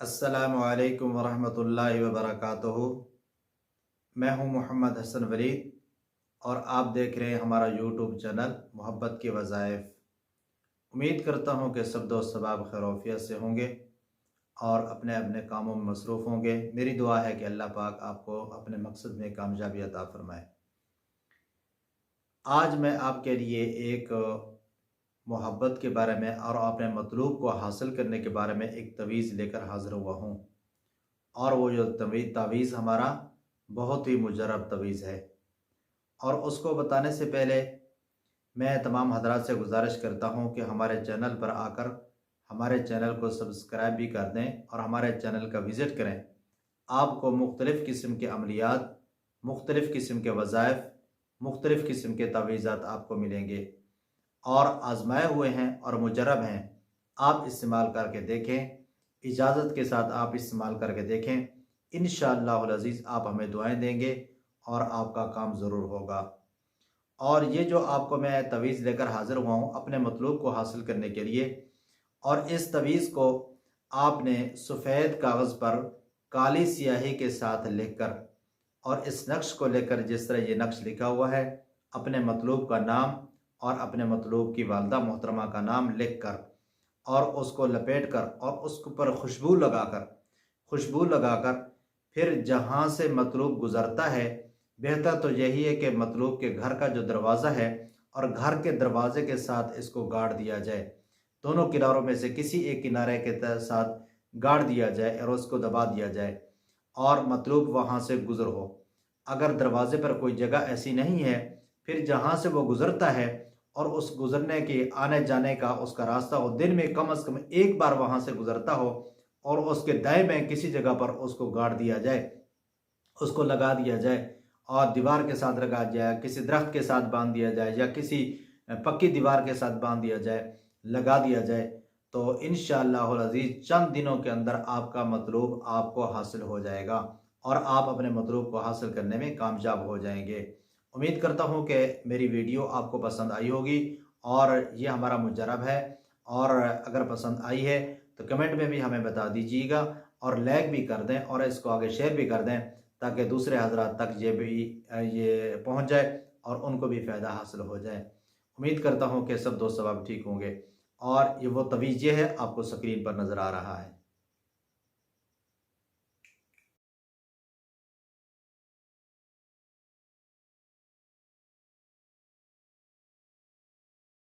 अस्सलामु अलैकुम वरहमतुल्लाहि वबरकातुहू। मैं हूं मोहम्मद हसन वलीद और आप देख रहे हैं हमारा यूट्यूब चैनल मोहब्बत के वज़ाइफ। उम्मीद करता हूं कि सब दोस्त सबाब खैरियत से होंगे और अपने अपने कामों में मसरूफ़ होंगे। मेरी दुआ है कि अल्लाह पाक आपको अपने मकसद में कामयाबी अता फ़रमाए। आज मैं आपके लिए एक मोहब्बत के बारे में और अपने मतलूब को हासिल करने के बारे में एक तवीज़ लेकर हाज़िर हुआ हूँ। और वो जो तवीज़ हमारा बहुत ही मुजरब तवीज़ है। और उसको बताने से पहले मैं तमाम हज़रात से गुजारिश करता हूँ कि हमारे चैनल पर आकर हमारे चैनल को सब्सक्राइब भी कर दें और हमारे चैनल का विज़िट करें। आपको मुख्तलिफ़ किस्म के अमलियात, मुख्तलिफ़ किस्म के वज़ाइफ, मुख्तलिफ़ किस्म के तवीज़ात आपको मिलेंगे और आज़माए हुए हैं और मुजरब हैं। आप इस्तेमाल करके देखें, इजाज़त के साथ आप इस्तेमाल करके देखें। इंशाअल्लाहुल अज़ीज़ आप हमें दुआएं देंगे और आपका काम ज़रूर होगा। और ये जो आपको मैं तवीज़ लेकर हाज़िर हुआ हूँ अपने मतलूब को हासिल करने के लिए, और इस तवीज़ को आपने सफ़ेद कागज़ पर काली स्याही के साथ लिखकर और इस नक्श को लेकर, जिस तरह ये नक्श लिखा हुआ है, अपने मतलूब का नाम और अपने मतलूब की वालदा मोहतरमा का नाम लिख कर और उसको लपेट कर और उसके ऊपर खुशबू लगाकर फिर जहाँ से मतलूब गुज़रता है, बेहतर तो यही है कि मतलूब के घर का जो दरवाज़ा है और घर के दरवाजे के साथ इसको गाड़ दिया जाए। दोनों किनारों में से किसी एक किनारे के साथ गाड़ दिया जाए और उसको दबा दिया जाए और मतलूब वहाँ से गुज़र हो। अगर दरवाजे पर कोई जगह ऐसी नहीं है, फिर जहाँ से वो गुज़रता है और उस गुज़रने के आने जाने का उसका रास्ता हो, दिन में कम से कम एक बार वहाँ से गुज़रता हो और उसके दाएं में किसी जगह पर उसको गाड़ दिया जाए, उसको लगा दिया जाए और दीवार के साथ लगा जाए, किसी दरख्त के साथ बांध दिया जाए या किसी पक्की दीवार के साथ बांध दिया जाए, लगा दिया जाए, तो इंशाअल्लाहुल अज़ीज़ चंद दिनों के अंदर आपका मतलूब आपको हासिल हो जाएगा और आप अपने मतलूब को हासिल करने में कामयाब हो जाएंगे। उम्मीद करता हूँ कि मेरी वीडियो आपको पसंद आई होगी और ये हमारा मुजरब है, और अगर पसंद आई है तो कमेंट में भी हमें बता दीजिएगा और लाइक भी कर दें और इसको आगे शेयर भी कर दें ताकि दूसरे हज़रात तक ये पहुँच जाए और उनको भी फ़ायदा हासिल हो जाए। उम्मीद करता हूँ कि सब दोस्त सबाब ठीक होंगे और ये वो तवीज़ है आपको स्क्रीन पर नज़र आ रहा है।